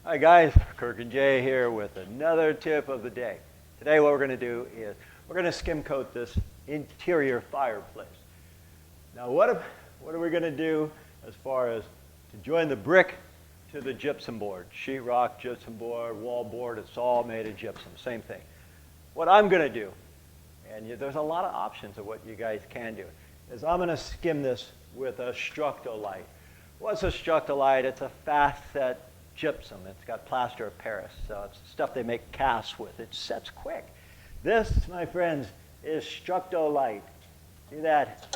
Hi guys, Kirk and Jay here with another tip of the day. Today what we're going to do is we're going to skim coat this interior fireplace. Now what are we going to do as far as to join the brick to the gypsum board? Sheetrock, gypsum board, wall board, it's all made of gypsum, same thing. What I'm going to do, and there's a lot of options of what you guys can do, is I'm going to skim this with a Structo-lite. What's a Structo-lite? It's a fast set gypsum. It's got plaster of Paris, so it's stuff they make casts with. It sets quick. This, my friends, is Structo-lite. See that?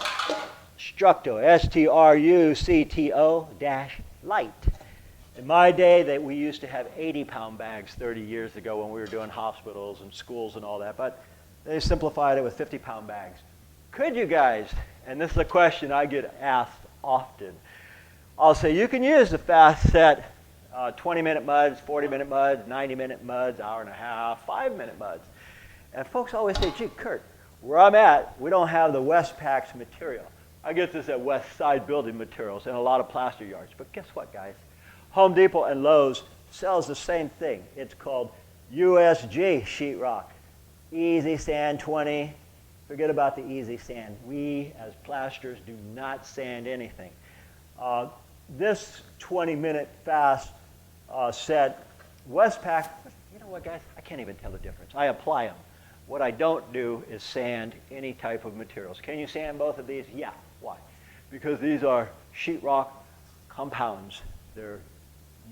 Structo, S-T-R-U-C-T-O -lite. In my day, we used to have 80-pound bags 30 years ago when we were doing hospitals and schools and all that, but they simplified it with 50-pound bags. Could you guys, and this is a question I get asked often, I'll say you can use the fast set 20-minute muds, 40-minute muds, 90-minute muds, hour and a half, 5-minute muds. And folks always say, gee, Kurt, where I'm at, we don't have the Westpac's material. I get this at West Side Building Materials and a lot of plaster yards. But guess what, guys? Home Depot and Lowe's sells the same thing. It's called USG sheetrock. Easy Sand 20. Forget about the easy sand. We, as plasters, do not sand anything. This 20-minute fast set, Westpac, you know what, guys? I can't even tell the difference. I apply them. What I don't do is sand any type of materials. Can you sand both of these? Yeah. Why? Because these are sheetrock compounds. You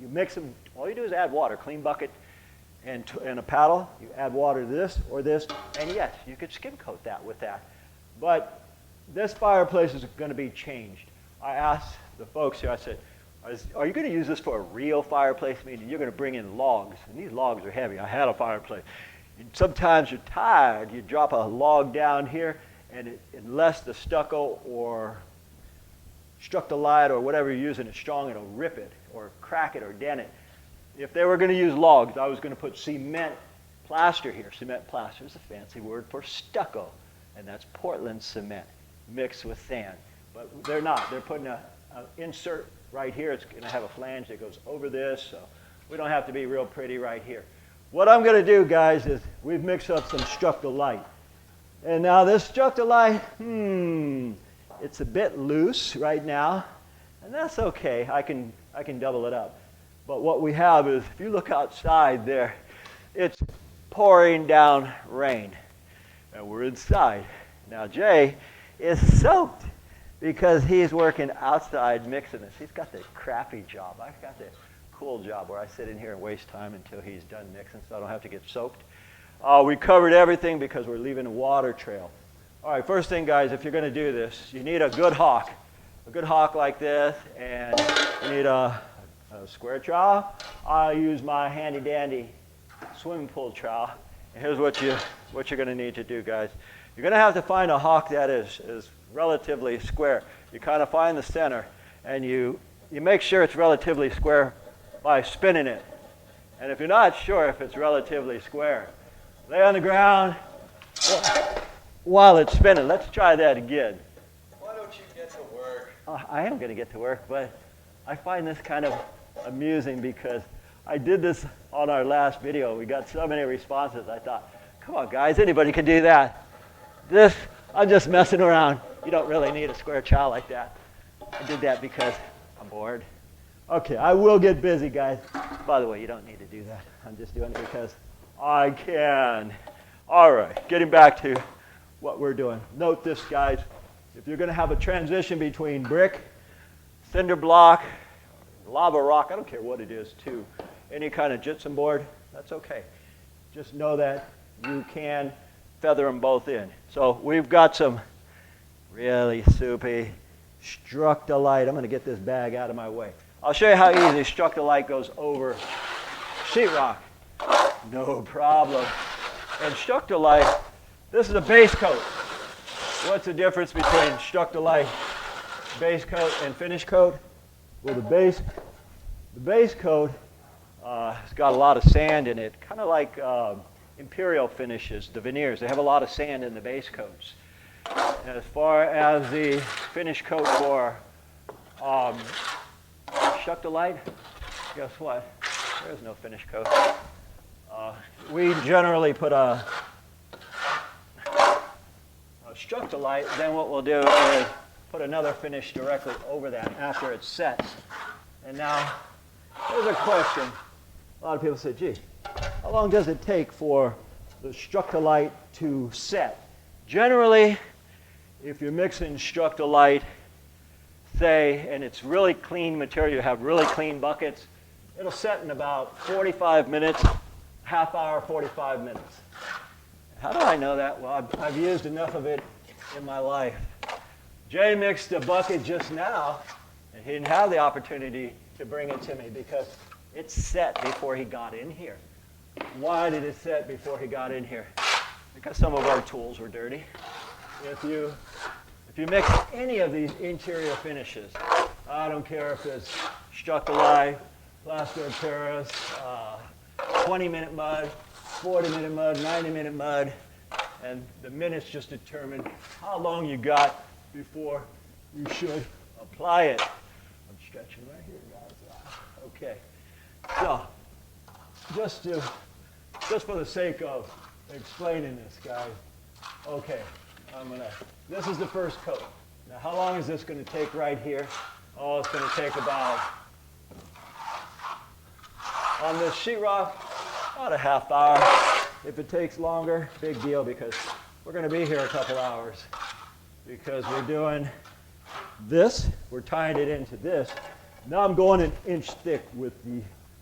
mix them. All you do is add water, clean bucket, and a paddle. You add water to this or this, and yes, you could skim coat that with that. But this fireplace is going to be changed. I asked the folks here, I said, are you going to use this for a real fireplace? Meaning you're going to bring in logs, and these logs are heavy. I had a fireplace. Sometimes you're tired. You drop a log down here, and unless the stucco or Structo-lite or whatever you're using is strong, it'll rip it or crack it or dent it. If they were going to use logs, I was going to put cement plaster here. Cement plaster is a fancy word for stucco, and that's Portland cement mixed with sand. But they're not. They're putting an insert right here. It's going to have a flange that goes over this, so we don't have to be real pretty right here. What I'm going to do, guys, is we've mixed up some Structo-lite. And now this Structo-lite, it's a bit loose right now, and that's okay. I can double it up. But what we have is, if you look outside there, it's pouring down rain, and we're inside. Now Jay is soaked because he's working outside mixing this. He's got the crappy job. I've got the cool job where I sit in here and waste time until he's done mixing so I don't have to get soaked. We covered everything because we're leaving a water trail. All right, first thing, guys, if you're going to do this, you need a good hawk. A good hawk like this, and you need a square trowel. I use my handy-dandy swimming pool trowel. And here's what you're going to need to do, guys. You're going to have to find a hawk that is relatively square. You kind of find the center, and you make sure it's relatively square by spinning it. And if you're not sure if it's relatively square, lay on the ground while it's spinning. Let's try that again. Why don't you get to work? I am going to get to work, but I find this kind of amusing because I did this on our last video. We got so many responses. I thought, come on, guys, anybody can do that. I'm just messing around. You don't really need a square trowel like that. I did that because I'm bored. Okay, I will get busy, guys. By the way, you don't need to do that. I'm just doing it because I can. All right, getting back to what we're doing. Note this, guys. If you're going to have a transition between brick, cinder block, lava rock, I don't care what it is, to any kind of gypsum board, that's okay. Just know that you can feather them both in. So we've got some really soupy Structo-lite. I'm going to get this bag out of my way. I'll show you how easy Structo-lite goes over sheetrock. No problem. And Structo-lite, this is a base coat. What's the difference between Structo-lite base coat and finish coat? Well, the base coat has got a lot of sand in it, kind of like Imperial finishes, the veneers. They have a lot of sand in the base coats. As far as the finish coat for Structo-lite, guess what? There's no finish coat. We generally put a Structo-lite, then what we'll do is put another finish directly over that after it's set. And now, there's a question. A lot of people say, gee, how long does it take for the Structo-lite to set? Generally, if you're mixing Structo-lite, say, and it's really clean material, you have really clean buckets, it'll set in about 45 minutes, half hour, 45 minutes. How do I know that? Well, I've used enough of it in my life. Jay mixed a bucket just now, and he didn't have the opportunity to bring it to me because it set before he got in here. Why did it set before he got in here? Because some of our tools were dirty. If you mix any of these interior finishes, I don't care if it's Structo-lite, Plaster of Paris, 20-minute mud, 40-minute mud, 90-minute mud, and the minutes just determine how long you got before you should apply it. I'm stretching right here, guys. Okay. So, just for the sake of explaining this, guys, okay, this is the first coat. Now, how long is this going to take right here? Oh, it's going to take about, on this sheetrock, about a half hour. If it takes longer, big deal, because we're going to be here a couple hours. Because we're doing this, we're tying it into this. Now I'm going an inch thick with the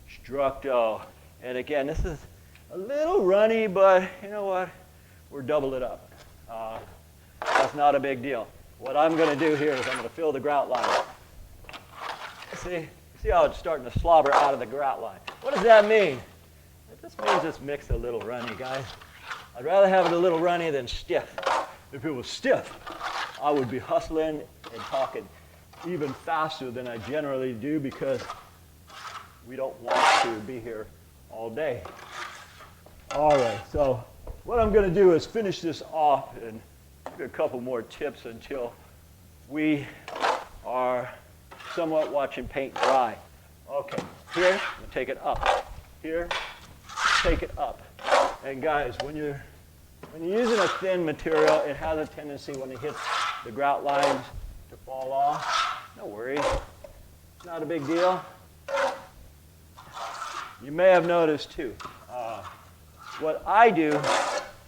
Structo. And again, this is a little runny, but you know what? We're double it up. That's not a big deal. What I'm going to do here is I'm going to fill the grout line. See how it's starting to slobber out of the grout line. What does that mean? It just means it's mixed a little runny, guys. I'd rather have it a little runny than stiff. If it was stiff, I would be hustling and talking even faster than I generally do because we don't want to be here all day. All right, so what I'm going to do is finish this off and give you a couple more tips until we are somewhat watching paint dry. Okay, here, I'm going to take it up. Here, take it up. And guys, when you're using a thin material, it has a tendency when it hits the grout lines to fall off. No worries. It's not a big deal. You may have noticed too. What I do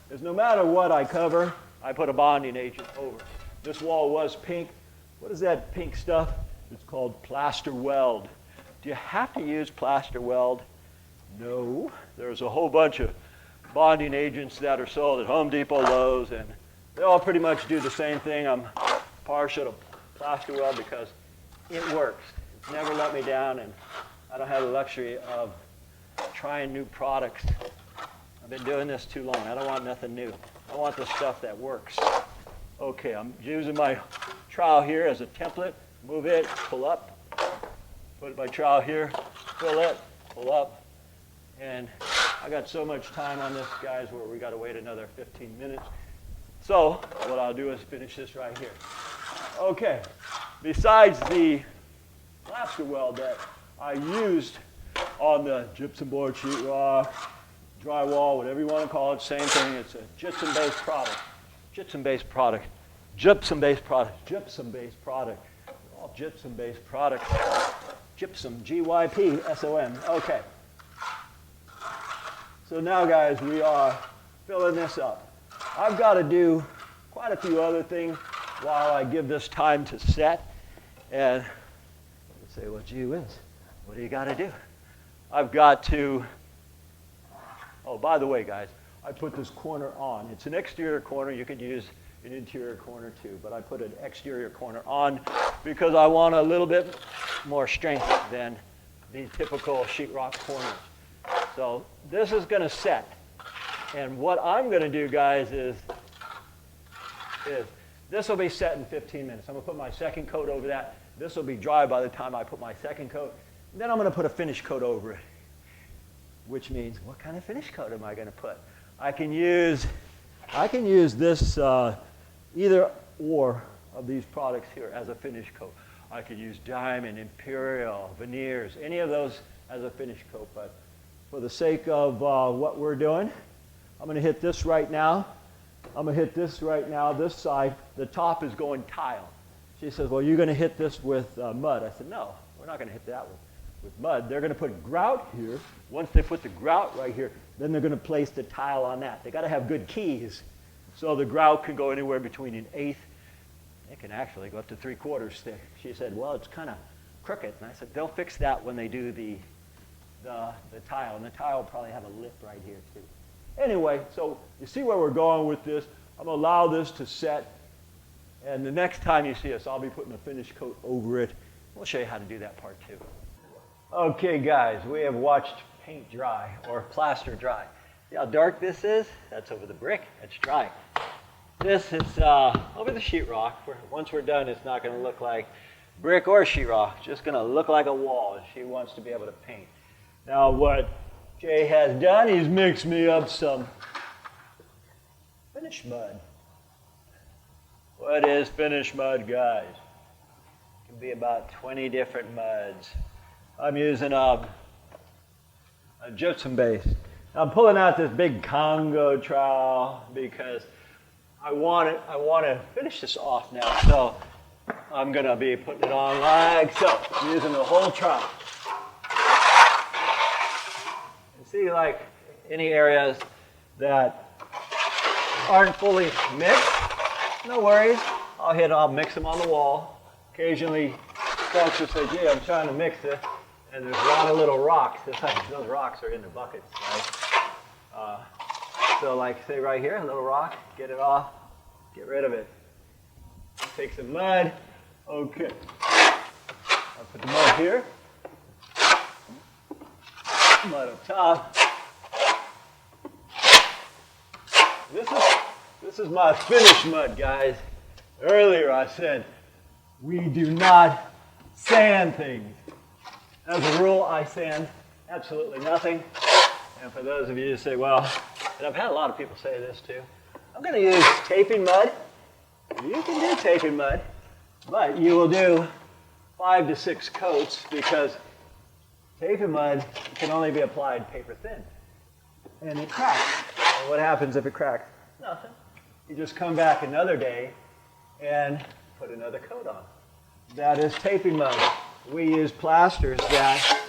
is no matter what I cover, I put a bonding agent over. This wall was pink. What is that pink stuff? It's called Plaster Weld. Do you have to use Plaster Weld? No. There's a whole bunch of bonding agents that are sold at Home Depot, Lowe's, and they all pretty much do the same thing. I'm partial to Plaster Weld because it works. It's never let me down, and I don't have the luxury of trying new products. I've been doing this too long. I don't want nothing new. I want the stuff that works. Okay, I'm using my trowel here as a template. Move it, pull up. Put my trowel here, fill it, pull up. And I got so much time on this, guys, where we got to wait another 15 minutes. So what I'll do is finish this right here. Okay, besides the plaster weld that I used on the gypsum board, sheetrock, drywall, whatever you want to call it, same thing. It's a gypsum-based product. Gypsum-based product. Gypsum-based product. Gypsum-based product. All gypsum-based products. Gypsum, G-Y-P-S-O-M. Okay. So now, guys, we are filling this up. I've got to do quite a few other things while I give this time to set. And you say, well, gee whiz, what do you got to do? I've got to, oh, by the way, guys, I put this corner on. It's an exterior corner. You could use an interior corner too, but I put an exterior corner on because I want a little bit more strength than the typical sheetrock corners. So this is going to set. And what I'm going to do, guys, is this will be set in 15 minutes. I'm going to put my second coat over that. This will be dry by the time I put my second coat. Then I'm going to put a finish coat over it, which means what kind of finish coat am I going to put? I can use this either or of these products here as a finish coat. I could use diamond, imperial, veneers, any of those as a finish coat, but for the sake of what we're doing, I'm going to hit this right now. I'm going to hit this right now, this side. The top is going tile. She says, well, you're going to hit this with mud. I said, no, we're not going to hit that with mud. They're going to put grout here. Once they put the grout right here, then they're going to place the tile on that. They got to have good keys. So the grout can go anywhere between an eighth. It can actually go up to 3/4 thick. She said, well, it's kind of crooked. And I said, they'll fix that when they do the tile. And the tile will probably have a lip right here, too. Anyway, so you see where we're going with this. I'm going to allow this to set. And the next time you see us, I'll be putting a finish coat over it. We'll show you how to do that part, too. Okay, guys, we have watched paint dry, or plaster dry. See how dark this is? That's over the brick. It's dry. This is over the sheetrock. Once we're done, it's not going to look like brick or sheetrock. It's just going to look like a wall. She wants to be able to paint. Now, what Jay has done, he's mixed me up some finish mud. What is finish mud, guys? It can be about 20 different muds. I'm using a gypsum base. I'm pulling out this big Congo trowel because I want to finish this off now. So I'm going to be putting it on like so. I'm using the whole trowel. See, like any areas that aren't fully mixed, no worries. I'll mix them on the wall. Occasionally, folks will say, gee, I'm trying to mix it, and there's a lot of little rocks. Those rocks are in the buckets, right? So like, say right here, a little rock, get it off, get rid of it. Take some mud. Okay. I'll put the mud here. Mud up top. This is my finish mud, guys. Earlier I said we do not sand things. As a rule, I sand absolutely nothing. And for those of you who say, well, and I've had a lot of people say this too, I'm going to use taping mud. You can do taping mud, but you will do 5 to 6 coats because taping mud can only be applied paper thin. And it cracks. And what happens if it cracks? Nothing. You just come back another day and put another coat on. That is taping mud. We use plasters that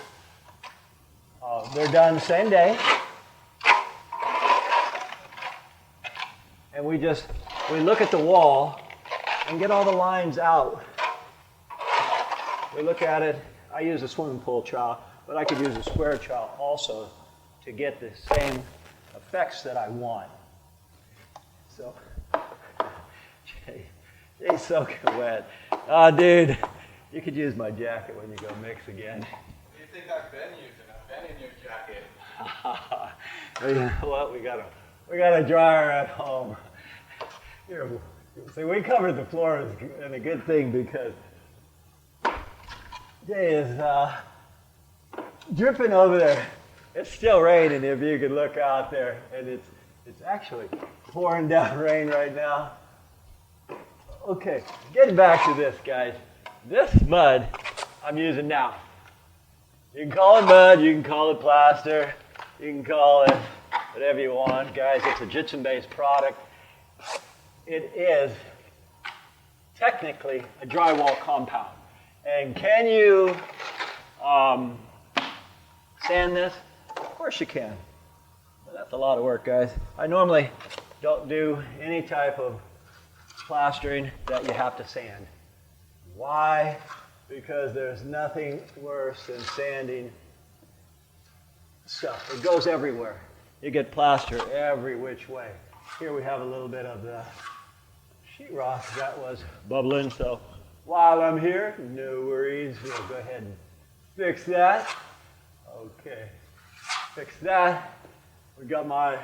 they're done the same day. And we look at the wall and get all the lines out. We look at it. I use a swimming pool trowel, but I could use a square trowel also to get the same effects that I want. So, Jay's soaking wet. Oh, dude, you could use my jacket when you go mix again. What do you think I've been using? I've been in your jacket. You know what? We got a dryer at home. Here, see, we covered the floor, and a good thing because Jay is dripping over there. It's still raining if you could look out there, and it's actually pouring down rain right now. Okay, getting back to this, guys. This mud I'm using now. You can call it mud, you can call it plaster, you can call it whatever you want. Guys, it's a gypsum-based product. It is technically a drywall compound. And can you sand this? Of course you can. But that's a lot of work, guys. I normally don't do any type of plastering that you have to sand. Why? Because there's nothing worse than sanding stuff. It goes everywhere. You get plaster every which way. Here we have a little bit of the sheetrock that was bubbling, so while I'm here, no worries, we'll go ahead and fix that. Okay, fix that. We got my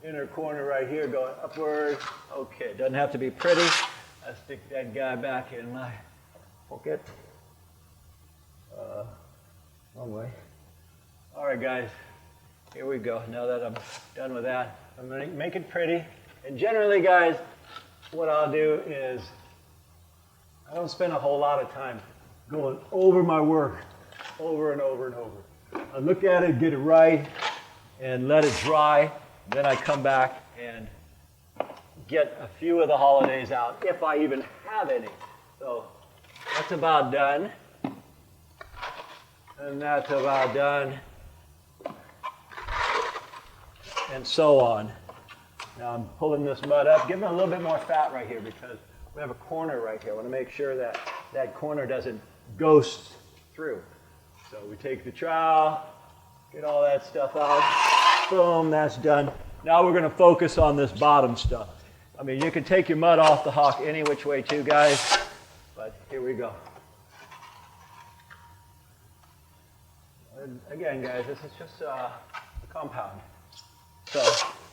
inner corner right here going upward. Okay, doesn't have to be pretty. I stick that guy back in my pocket. Wrong way. All right, guys, here we go. Now that I'm done with that, I'm going to make it pretty. And generally, guys, what I'll do is I don't spend a whole lot of time going over my work over and over and over. I look at it, get it right, and let it dry. Then I come back and get a few of the holidays out, if I even have any. So that's about done. And that's about done. And so on. Now I'm pulling this mud up, giving it a little bit more fat right here because we have a corner right here. I want to make sure that that corner doesn't ghost through. So we take the trowel, get all that stuff out. Boom, that's done. Now we're going to focus on this bottom stuff. I mean, you can take your mud off the hawk any which way too, guys. But here we go. And again, guys, this is just a compound. So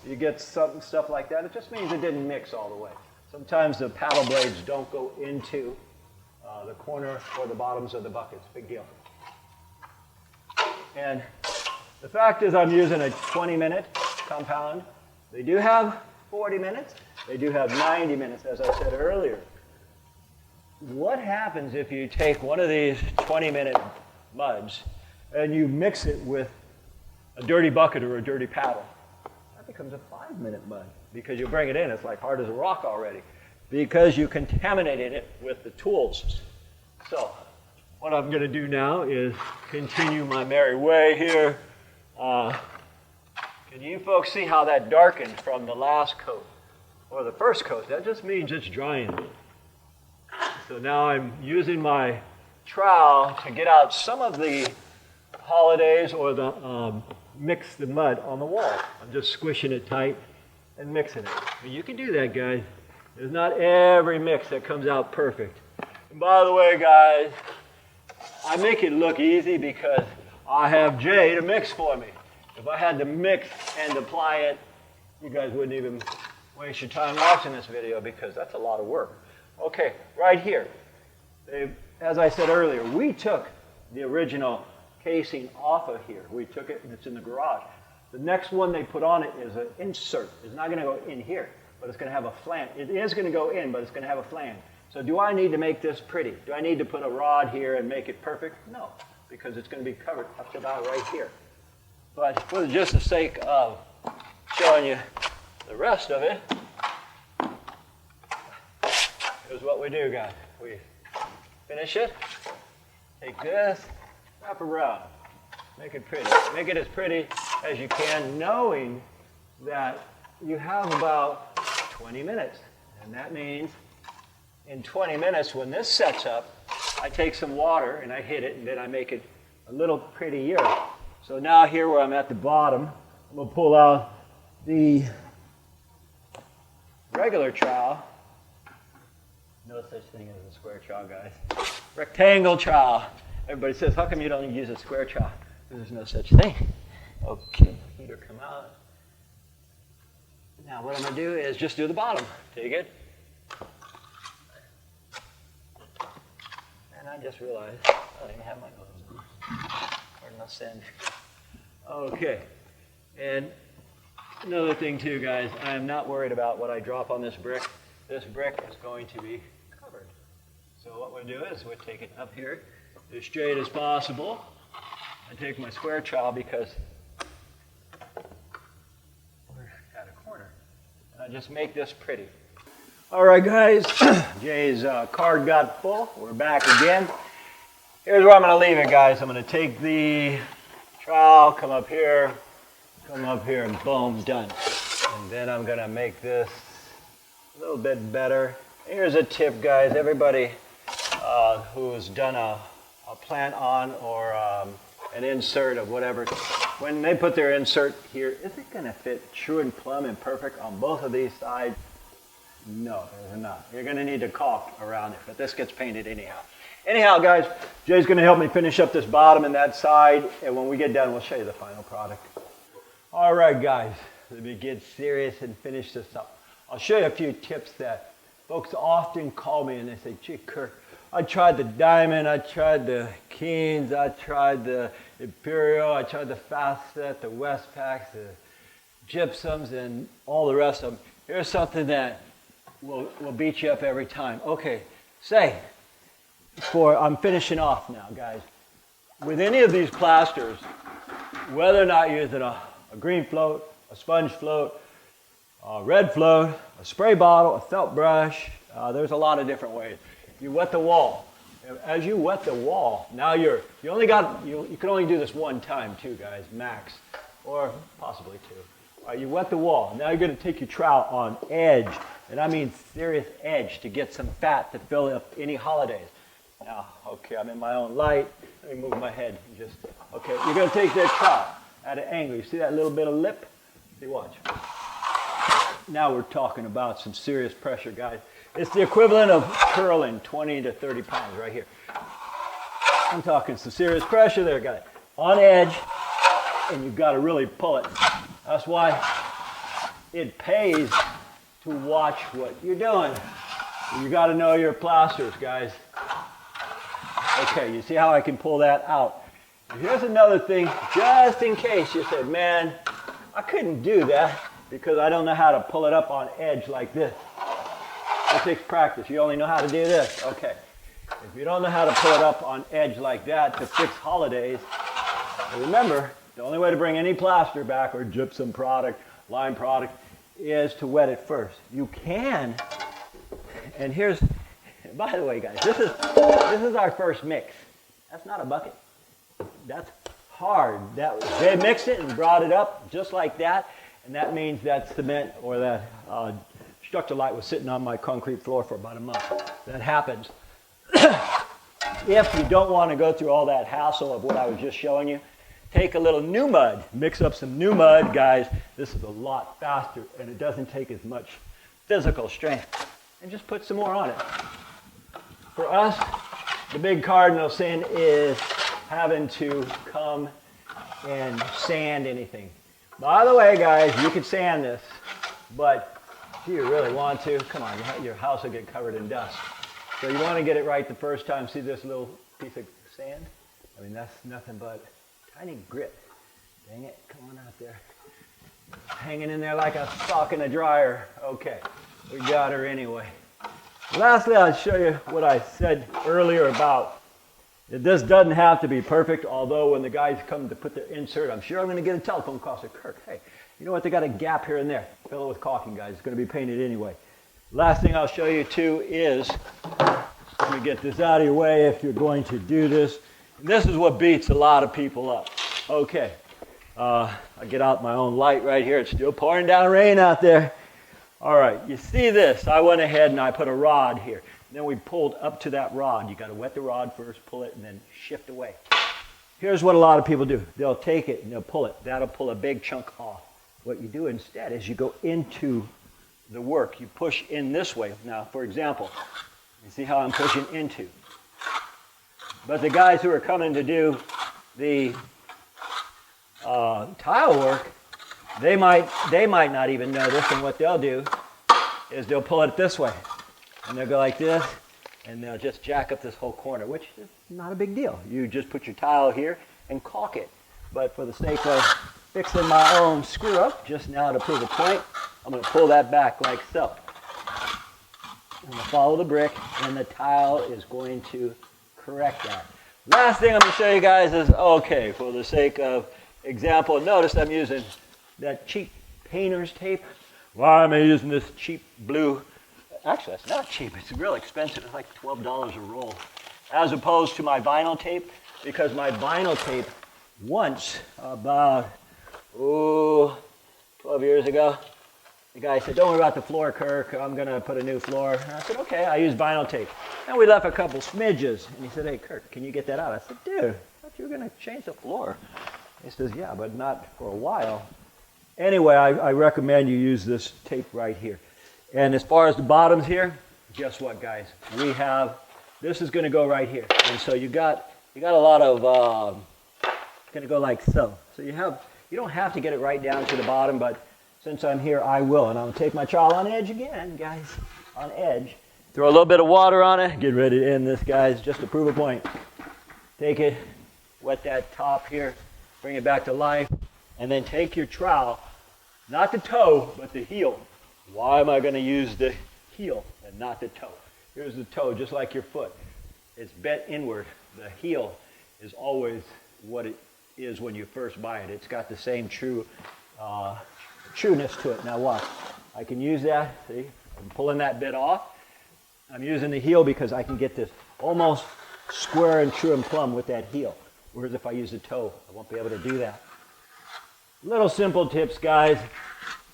you get stuff like that. It just means it didn't mix all the way. Sometimes the paddle blades don't go into the corner or the bottoms of the buckets. Big deal. And the fact is I'm using a 20-minute compound. They do have 40 minutes. They do have 90 minutes, as I said earlier. What happens if you take one of these 20-minute muds and you mix it with a dirty bucket or a dirty paddle? That becomes a 5-minute mud because you bring it in, it's like hard as a rock already because you contaminated it with the tools. So what I'm going to do now is continue my merry way here. Can you folks see how that darkened from the last coat or the first coat? That just means it's drying. So now I'm using my trowel to get out some of the holidays or the mix the mud on the wall. I'm just squishing it tight and mixing it. And you can do that, guys. There's not every mix that comes out perfect. And by the way, guys, I make it look easy because I have Jay to mix for me. If I had to mix and apply it, you guys wouldn't even waste your time watching this video because that's a lot of work. Okay, right here. As I said earlier, we took the original casing off of here. We took it and it's in the garage. The next one they put on it is an insert. It's not going to go in here, but it's going to have a flange. It is going to go in, but it's going to have a flange. So do I need to make this pretty? Do I need to put a rod here and make it perfect? No, because it's going to be covered up to about right here. But for just the sake of showing you the rest of it, here's what we do, guys. We finish it, take this, wrap around, make it pretty. Make it as pretty as you can, knowing that you have about 20 minutes. And that means in 20 minutes, when this sets up, I take some water and I hit it, and then I make it a little prettier. So now here where I'm at the bottom, I'm going to pull out the regular trowel. No such thing as a square trowel, guys. Rectangle trowel. Everybody says, how come you don't use a square trowel? There's no such thing. Okay, heater come out. Now what I'm going to do is just do the bottom. Take it. And I just realized I don't even have my gloves on. Pardon my sin. Okay. And another thing too, guys, I am not worried about what I drop on this brick. This brick is going to be covered. So what we'll do is we'll take it up here as straight as possible. I take my square trowel because we're at a corner. And I just make this pretty. All right, guys, Jay's card got full. We're back again. Here's where I'm going to leave it, guys. I'm going to take the trowel, come up here, and boom, done. And then I'm going to make this a little bit better. Here's a tip, guys. Everybody who's done a plant on or an insert of whatever, when they put their insert here, is it going to fit true and plumb and perfect on both of these sides? No, it's not. You're going to need to caulk around it, but this gets painted anyhow. Anyhow, guys, Jay's going to help me finish up this bottom and that side, and when we get done, we'll show you the final product. All right, guys, let me get serious and finish this up. I'll show you a few tips that folks often call me and they say, gee, Kirk, I tried the Diamond, I tried the Keens, I tried the Imperial, I tried the Fast Set, the Westpacs, the Gypsums, and all the rest of them. Here's something that will beat you up every time. Okay, say, I'm finishing off now, guys. with any of these plasters, whether or not you're using a green float, a sponge float, a red float, a spray bottle, a felt brush, there's a lot of different ways. You wet the wall. As you wet the wall, now you can only do this one time too, guys, max, or possibly two. All right, you wet the wall. Now you're going to take your trowel on edge, and I mean serious edge, to get some fat to fill up any holidays. Now, okay, I'm in my own light. Let me move my head. Okay, you're going to take that trowel at an angle. You see that little bit of lip? See, watch. Now we're talking about some serious pressure, guys. It's the equivalent of curling 20 to 30 pounds right here. I'm talking some serious pressure there, guys. On edge, and you've got to really pull it. That's why it pays to watch what you're doing. You got to know your plasters, guys. Okay, you see how I can pull that out. Here's another thing, just in case you said, man, I couldn't do that because I don't know how to pull it up on edge like this. It takes practice. You only know how to do this. Okay. If you don't know how to pull it up on edge like that to fix holidays, remember, the only way to bring any plaster back or gypsum product, lime product, is to wet it first. You can, and here's, by the way, guys, this is our first mix. That's not a bucket. That's hard. They mixed it and brought it up just like that, and that means that cement or that Structo-lite was sitting on my concrete floor for about a month. That happens. If you don't want to go through all that hassle of what I was just showing you, take a little new mud. Mix up some new mud, guys. This is a lot faster, and it doesn't take as much physical strength. And just put some more on it. For us, the big cardinal sin is having to come and sand anything. By the way, guys, you can sand this, but if you really want to, come on, your house will get covered in dust. So you want to get it right the first time. See this little piece of sand? I mean, that's nothing but tiny grit. Dang it, come on out there. Hanging in there like a sock in a dryer. Okay, we got her anyway. Lastly, I'll show you what I said earlier about this doesn't have to be perfect, although when the guys come to put their insert, I'm sure I'm going to get a telephone call to Kirk. Hey, you know what? They got a gap here and there. Fill it with caulking, guys. It's going to be painted anyway. Last thing I'll show you too is, let me get this out of your way if you're going to do this. This is what beats a lot of people up. Okay, I get out my own light right here. It's still pouring down rain out there. All right, you see this? I went ahead and I put a rod here. Then we pulled up to that rod. You got to wet the rod first, pull it, and then shift away. Here's what a lot of people do. They'll take it and they'll pull it. That'll pull a big chunk off. What you do instead is you go into the work. You push in this way. Now, for example, you see how I'm pushing into. But the guys who are coming to do the tile work, they might not even know this, and what they'll do is they'll pull it this way. And they'll go like this, and they'll just jack up this whole corner, which is not a big deal. You just put your tile here and caulk it. But for the sake of fixing my own screw up, just now to prove a point, I'm going to pull that back like so. I'm going to follow the brick, and the tile is going to correct that. Last thing I'm going to show you guys is, okay, for the sake of example, notice I'm using that cheap painter's tape. Why am I using this cheap blue? Actually, it's not cheap. It's real expensive. It's like $12 a roll. As opposed to my vinyl tape, because my vinyl tape once, about, 12 years ago, the guy said, don't worry about the floor, Kirk. I'm going to put a new floor. And I said, okay, I use vinyl tape. And we left a couple smidges. And he said, hey, Kirk, can you get that out? I said, dude, I thought you were going to change the floor. He says, yeah, but not for a while. Anyway, I recommend you use this tape right here. And as far as the bottoms here, guess what, guys? We have, this is going to go right here. And so you got a lot of, it's going to go like so. So you don't have to get it right down to the bottom, but since I'm here, I will. And I'm going to take my trowel on edge again, guys, on edge. Throw a little bit of water on it. Get ready to end this, guys, just to prove a point. Take it, wet that top here, bring it back to life, and then take your trowel, not the toe, but the heel. Why am I going to use the heel and not the toe? Here's the toe, just like your foot. It's bent inward. The heel is always what it is when you first buy it. It's got the same trueness to it. Now watch, I can use that, see, I'm pulling that bit off. I'm using the heel because I can get this almost square and true and plumb with that heel. Whereas if I use the toe, I won't be able to do that. Little simple tips, guys.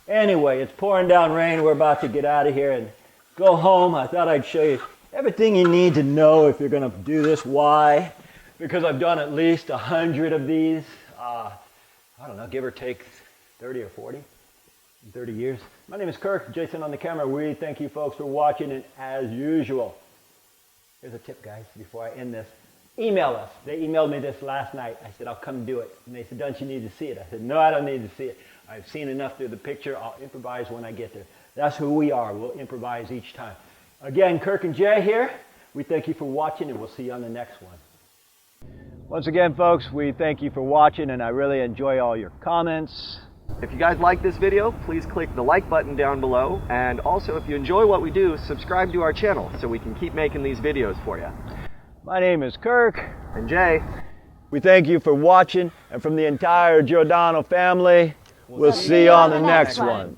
Anyway, it's pouring down rain. We're about to get out of here and go home. I thought I'd show you everything you need to know if you're going to do this. Why? Because I've done at least 100 of these. I don't know, give or take 30 or 40 in 30 years. My name is Kirk. Jason on the camera. We thank you folks for watching, and as usual, here's a tip, guys, before I end this. Email us. They emailed me this last night. I said, I'll come do it. And they said, don't you need to see it? I said, no, I don't need to see it. I've seen enough through the picture. I'll improvise when I get there. That's who we are. We'll improvise each time. Again, Kirk and Jay here. We thank you for watching, and we'll see you on the next one. Once again, folks, we thank you for watching, and I really enjoy all your comments. If you guys like this video, please click the like button down below. And also, if you enjoy what we do, subscribe to our channel so we can keep making these videos for you. My name is Kirk. And Jay. We thank you for watching, and from the entire Giordano family, we'll see you on the next one.